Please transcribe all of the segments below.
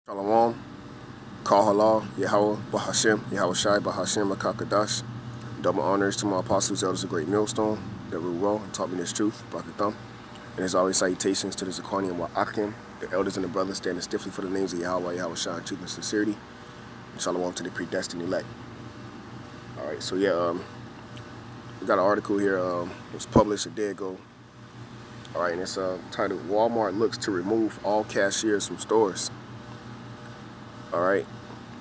Shalom, Kal Halal, Yahweh, Bahashem, Yahweh Shai, Bahashem, Makakadash. Double honors to my apostles, elders of Great Millstone, that rule well and taught me this truth, Brakathum. And as always, salutations to the Zaquani and Wa'akim, the elders and the brothers standing stiffly for the names of Yahweh, Yahweh Shai, truth and sincerity. And shalom to the predestined elect. Alright, so we got an article here, it was published a day ago. Alright, and it's titled, Walmart looks to remove all cashiers from stores. Alright,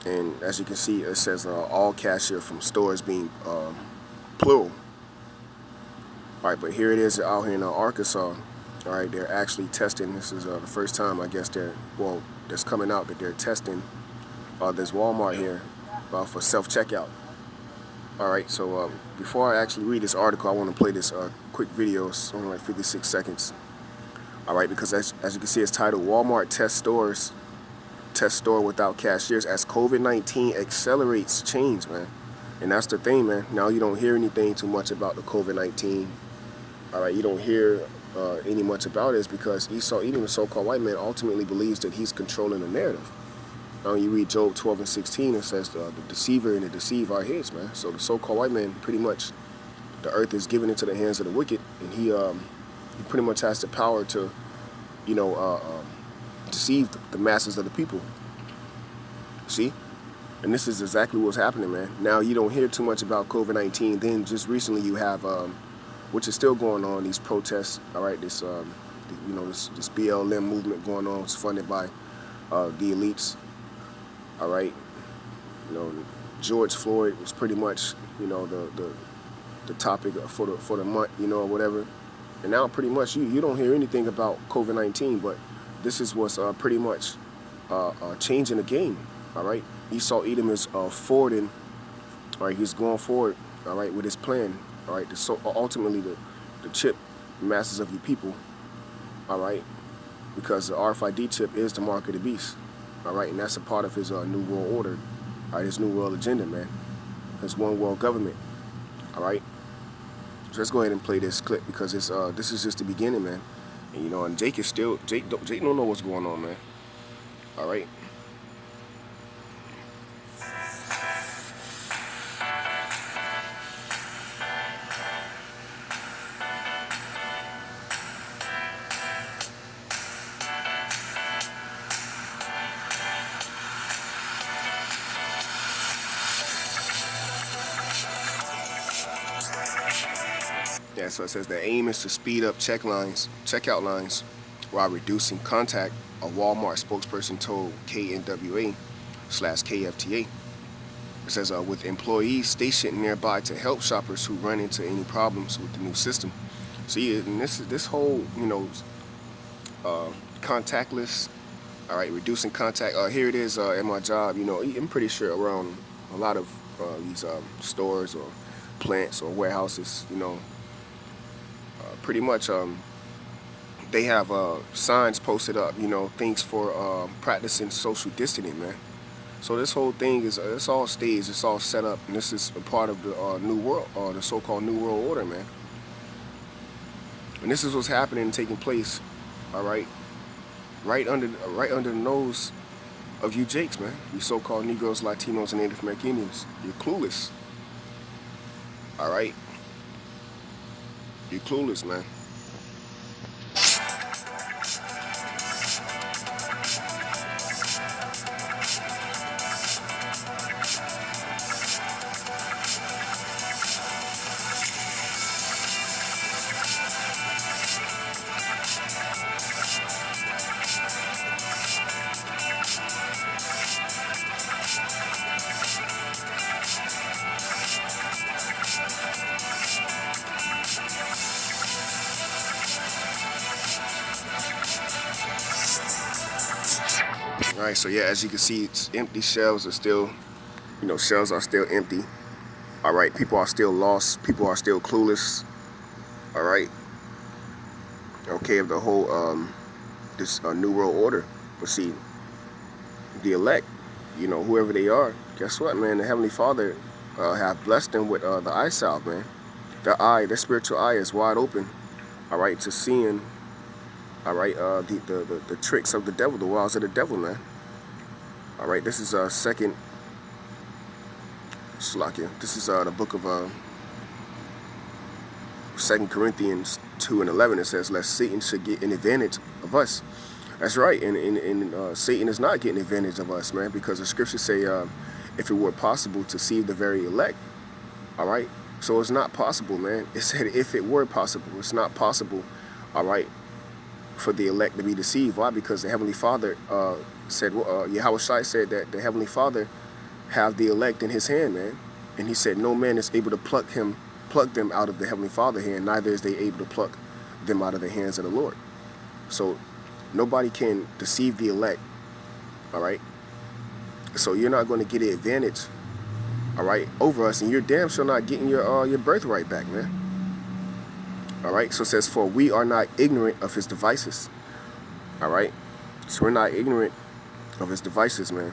and as you can see, it says all cashier from stores being plural. Alright, but here it is out here in Arkansas. Alright, they're actually testing. This is the first time, I guess, that's coming out that they're testing this Walmart here for self-checkout. Alright, so before I actually read this article, I want to play this quick video. It's only like 56 seconds. Alright, because as you can see, it's titled, Walmart test store without cashiers as COVID-19 accelerates change, man. And that's the thing, man. Now you don't hear anything too much about the COVID-19. All right, you don't hear any much about it because Esau, even the so-called white man, ultimately believes that he's controlling the narrative. Now you read Job 12 and 16, it says the deceiver and the deceived are his, man. So the so-called white man, pretty much, the earth is given into the hands of the wicked, and he pretty much has the power to, deceive the masses of the people. See? And this is exactly what's happening, man. Now you don't hear too much about COVID-19. Then just recently you have, which is still going on, these protests. All right, this BLM movement going on. It's funded by the elites. All right, George Floyd was pretty much, the topic for the month, or whatever. And now pretty much you don't hear anything about COVID-19, but this is what's pretty much changing the game. All right, Esau Edom is forwarding. All right, he's going forward. All right, with his plan. All right, ultimately the chip masses of you people. All right, because the RFID chip is the mark of the beast. All right, and that's a part of his new world order. All right, his new world agenda, man. His one world government. All right. So let's go ahead and play this clip because this is just the beginning, man. And and Jake don't know what's going on, man. All right. Yeah, so it says the aim is to speed up checkout lines, while reducing contact, a Walmart spokesperson told KNWA/KFTA. It says with employees stationed nearby to help shoppers who run into any problems with the new system. See, and this whole contactless, all right, reducing contact. Here it is at my job. I'm pretty sure around a lot of these stores or plants or warehouses, pretty much they have signs posted up, things for practicing social distancing, man. So this whole thing it's all staged, it's all set up, and this is a part of the new world, or the so-called new world order, man. And this is what's happening and taking place, all right, right under the nose of you Jakes, man. You so-called Negroes, Latinos, and Native American Indians. You're clueless, all right. You're clueless, man. All right, so yeah, as you can see, it's empty. Shelves are still, shelves are still empty. All right, people are still lost. People are still clueless. All right. Okay, of the whole this new world order. But see, the elect, whoever they are, guess what, man? The Heavenly Father have blessed them with the eye salve, man. Their spiritual eye is wide open. All right, to seeing. All right, the tricks of the devil, the wiles of the devil, man. All right, this is second Slovakia. This is the book of 2 Corinthians 2:11. It says, "Lest Satan should get an advantage of us." That's right, and Satan is not getting advantage of us, man, because the scriptures say, if it were possible to deceive the very elect, all right. So it's not possible, man. It said if it were possible, it's not possible, all right, for the elect to be deceived. Why? Because the Heavenly Father said, Yahweh Shai said that the Heavenly Father have the elect in His hand, man, and He said no man is able to pluck them out of the Heavenly Father hand. Neither is they able to pluck them out of the hands of the Lord. So nobody can deceive the elect, all right? So you're not going to get an advantage, all right, over us, and you're damn sure not getting your birthright back, man. All right, so it says, for we are not ignorant of his devices, all right? So we're not ignorant of his devices, man.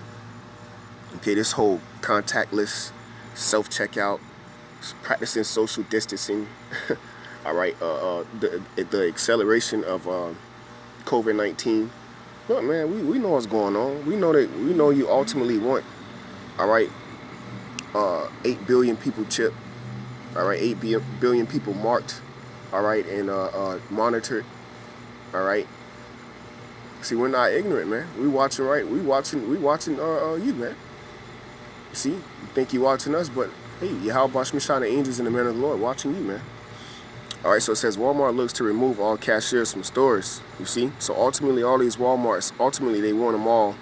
Okay, this whole contactless self-checkout, practicing social distancing, all right, the acceleration of COVID-19. Look, man, we know what's going on. We know you ultimately want, all right, 8 billion people chipped, all right, 8 billion people marked, all right, and monitored, all right. See, we're not ignorant, man. We watching, right? We watching you, man. See, you think you watching us, but hey, Yahweh Shai, the angels and the men of the Lord watching you, man. All right, so it says Walmart looks to remove all cashiers from stores. You see, so ultimately, all these Walmarts, ultimately they want them all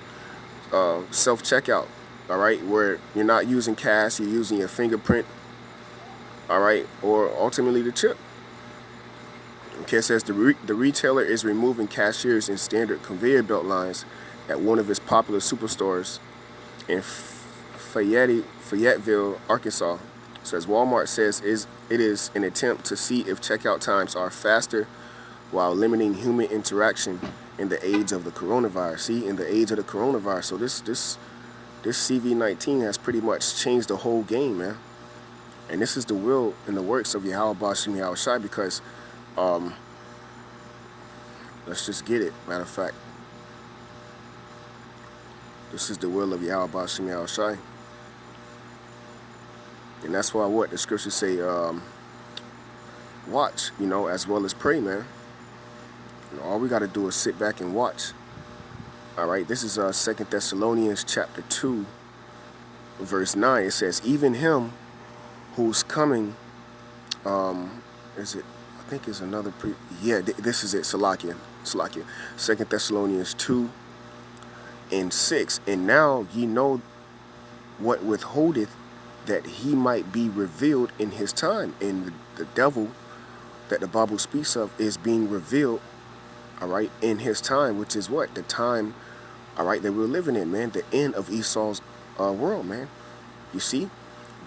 self-checkout. All right, where you're not using cash, you're using your fingerprint. All right, or ultimately the chip. Okay, it says the retailer is removing cashiers in standard conveyor belt lines at one of its popular superstores in Fayetteville, Arkansas. It says Walmart says it is an attempt to see if checkout times are faster while limiting human interaction in the age of the coronavirus. See, in the age of the coronavirus. So this CV-19 has pretty much changed the whole game, man. And this is the will and the works of Yahweh Bashim Yahweh Shai, because let's just get it. Matter of fact, this is the will of Yahweh Bashim Yahweh Shai. And that's why what the scriptures say, watch, as well as pray, man. All we got to do is sit back and watch. All right, this is 2 Thessalonians chapter 2, verse 9. It says, even him who's coming, is it? I think it's another this is it, Salakia. 2 Thessalonians 2 and 6. And now ye know what withholdeth, that he might be revealed in his time. And the devil that the Bible speaks of is being revealed, all right, in his time, which is what? The time, all right, that we're living in, man. The end of Esau's world, man. You see?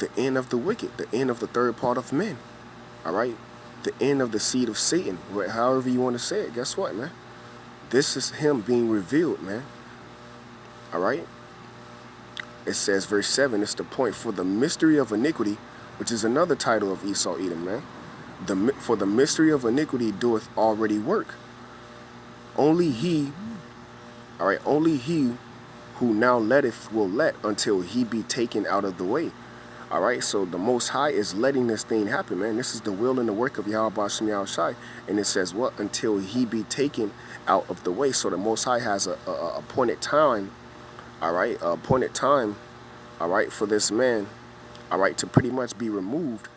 The end of the wicked, the end of the third part of men, all right? The end of the seed of Satan, however you want to say it. Guess what, man? This is him being revealed, man. All right? It says, verse 7, it's the point. For the mystery of iniquity, which is another title of Esau Edom, man. For the mystery of iniquity doeth already work. Only he, all right, only he who now letteth will let until he be taken out of the way. All right, so the Most High is letting this thing happen, man. This is the will and the work of Yahweh Bashim Yahweh Shai. And it says what? Until he be taken out of the way. So the Most High has a appointed time, all right, appointed time, all right, for this man, all right, to pretty much be removed,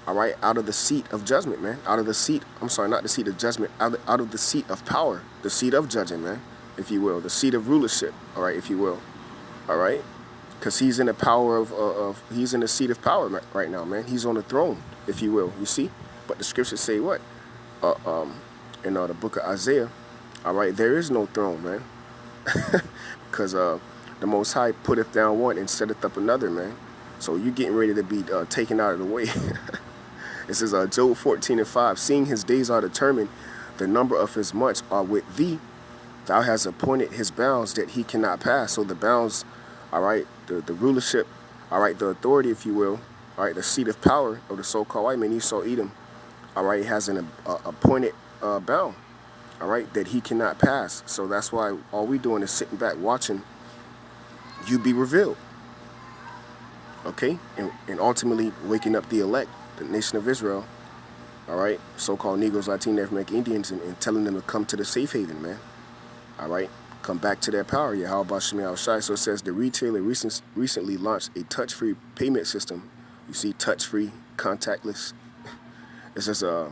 all right, out of the seat of judgment, man. Out of the seat, I'm sorry, not the seat of judgment, out of the seat of power, the seat of judging, man, if you will, the seat of rulership, all right, if you will, all right. Because he's in the power he's in the seat of power right now, man. He's on the throne, if you will, you see? But the scriptures say what? In the book of Isaiah, all right, there is no throne, man. Because the Most High putteth down one and setteth up another, man. So you're getting ready to be taken out of the way. It says, Job 14 and 5, seeing his days are determined, the number of his months are with thee. Thou hast appointed his bounds that he cannot pass. So the bounds, all right, the rulership, all right, the authority, if you will, all right, the seat of power of the so-called white man, Esau Edom, all right, has an appointed bound, all right, that he cannot pass. So that's why all we doing is sitting back watching you be revealed, okay? And ultimately waking up the elect, the nation of Israel, all right, so-called Negroes, Latino, African Indians, and telling them to come to the safe haven, man, all right? Come back to their power. Yeah, how about Shemi Al-Shai? So it says the retailer recently launched a touch-free payment system. You see, touch-free, contactless. It's just a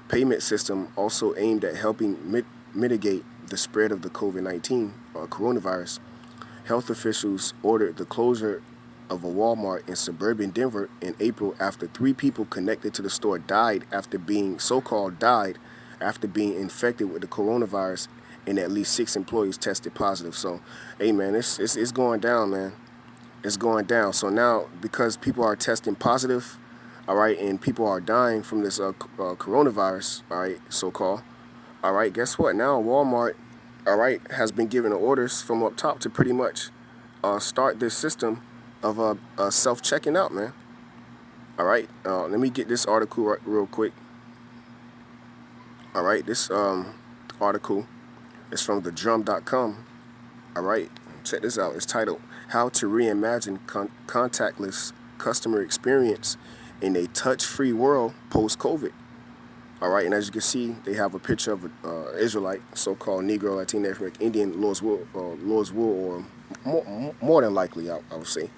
payment system also aimed at helping mitigate the spread of the COVID-19 coronavirus. Health officials ordered the closure of a Walmart in suburban Denver in April after 3 people connected to the store died after being infected with the coronavirus, and at least 6 employees tested positive. So, hey man, it's going down, man. It's going down. So now, because people are testing positive, all right, and people are dying from this coronavirus, all right, so-called, all right, guess what? Now Walmart, all right, has been given orders from up top to pretty much start this system of self-checking out, man. All right, let me get this article real quick. All right, this article is from thedrum.com. All right, check this out. It's titled "How to Reimagine Contactless Customer Experience in a Touch-Free World Post-COVID." All right, and as you can see, they have a picture of an Israelite, so-called Negro, Latino, African Indian, Lord's will, or more than likely, I would say.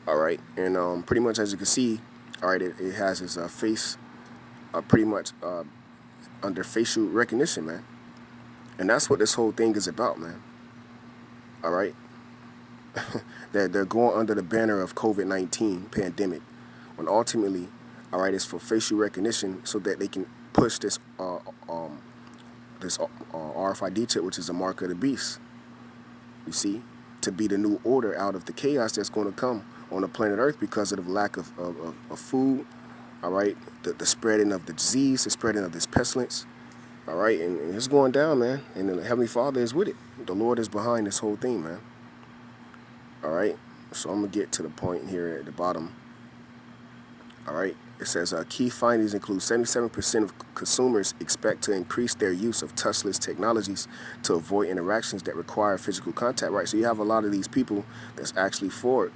All right, and pretty much as you can see, all right, it has his face pretty much under facial recognition, man. And that's what this whole thing is about, man. All right, they're going under the banner of COVID-19 pandemic, when ultimately, all right, it's for facial recognition so that they can push this RFID chip, which is a mark of the beast. You see, to be the new order out of the chaos that's going to come on the planet Earth because of the lack of food, all right, the spreading of the disease, the spreading of this pestilence, all right, and it's going down, man, and the Heavenly Father is with it. The Lord is behind this whole thing, man, all right, so I'm going to get to the point here at the bottom, all right. It says key findings include 77% of consumers expect to increase their use of touchless technologies to avoid interactions that require physical contact, right? So you have a lot of these people that's actually for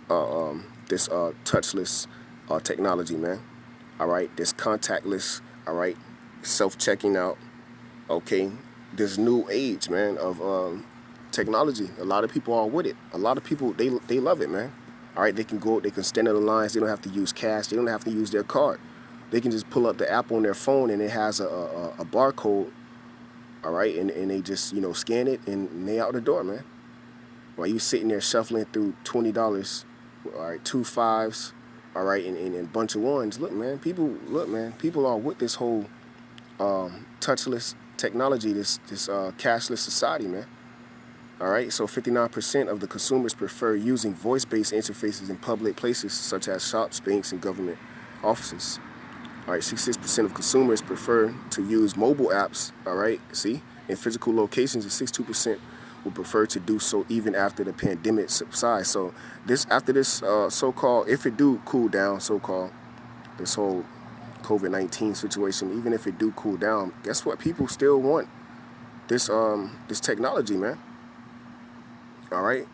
this touchless technology, man. All right, this contactless, all right, self-checking out, okay, this new age, man, of technology. A lot of people are with it. A lot of people, they love it, man. All right, they can stand in the lines. They don't have to use cash. They don't have to use their card. They can just pull up the app on their phone, and it has a barcode. All right, and they just scan it, and they out the door, man. While you sitting there shuffling through $20, all right, 2 5s, all right, and a bunch of ones. Look, man, people are with this whole touchless technology, this cashless society, man. All right, so 59% of the consumers prefer using voice-based interfaces in public places such as shops, banks, and government offices. All right, 66% of consumers prefer to use mobile apps, all right, see, in physical locations, and 62% will prefer to do so even after the pandemic subsides. So after this so-called, if it do cool down, so-called, this whole COVID-19 situation, even if it do cool down, guess what? People still want this technology, man. All right.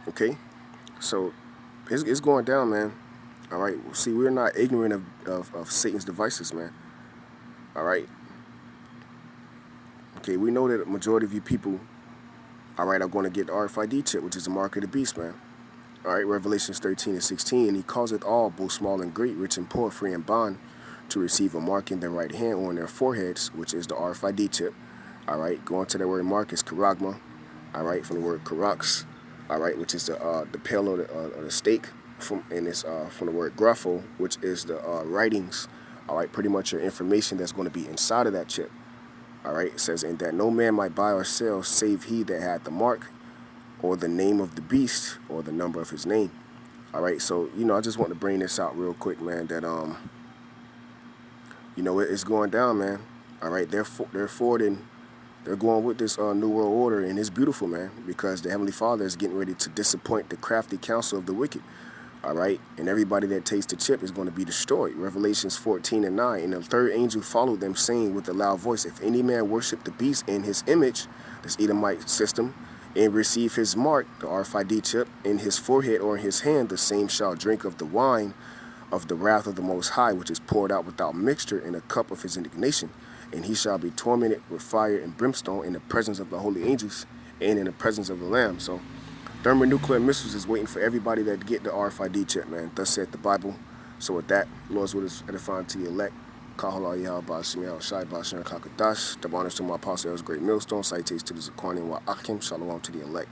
Okay. So it's going down, man. All right. See, we're not ignorant of Satan's devices, man. All right. Okay. We know that the majority of you people, all right, are going to get the RFID chip, which is the mark of the beast, man. All right. Revelations 13:16. And he causeth all, both small and great, rich and poor, free and bond, to receive a mark in their right hand or on their foreheads, which is the RFID chip. All right. Going to the word mark is charagma. All right, from the word karax, all right, which is the pale of the stake, from the word grapho, which is the writings, all right, pretty much your information that's going to be inside of that chip. All right, it says, and that no man might buy or sell save he that had the mark or the name of the beast or the number of his name. All right, so I just want to bring this out real quick, man. That it's going down, man. All right, they're forwarding. They're going with this New World Order, and it's beautiful, man, because the Heavenly Father is getting ready to disappoint the crafty counsel of the wicked, all right? And everybody that takes the chip is going to be destroyed. Revelations 14:9, and the third angel followed them, saying with a loud voice, if any man worship the beast in his image, this Edomite system, and receive his mark, the RFID chip, in his forehead or in his hand, the same shall drink of the wine of the wrath of the Most High, which is poured out without mixture in a cup of his indignation. And he shall be tormented with fire and brimstone in the presence of the holy angels and in the presence of the Lamb. So thermonuclear missiles is waiting for everybody that get the RFID chip, man. Thus saith the Bible. So with that, Lord's will is edifying to the elect. Kahala Yahweh Bashim Yahweh Shai Bashim Kakadash. The honors to my apostle, that was great millstone. Salutations to the Zakoni wa Akim. Shalom to the elect.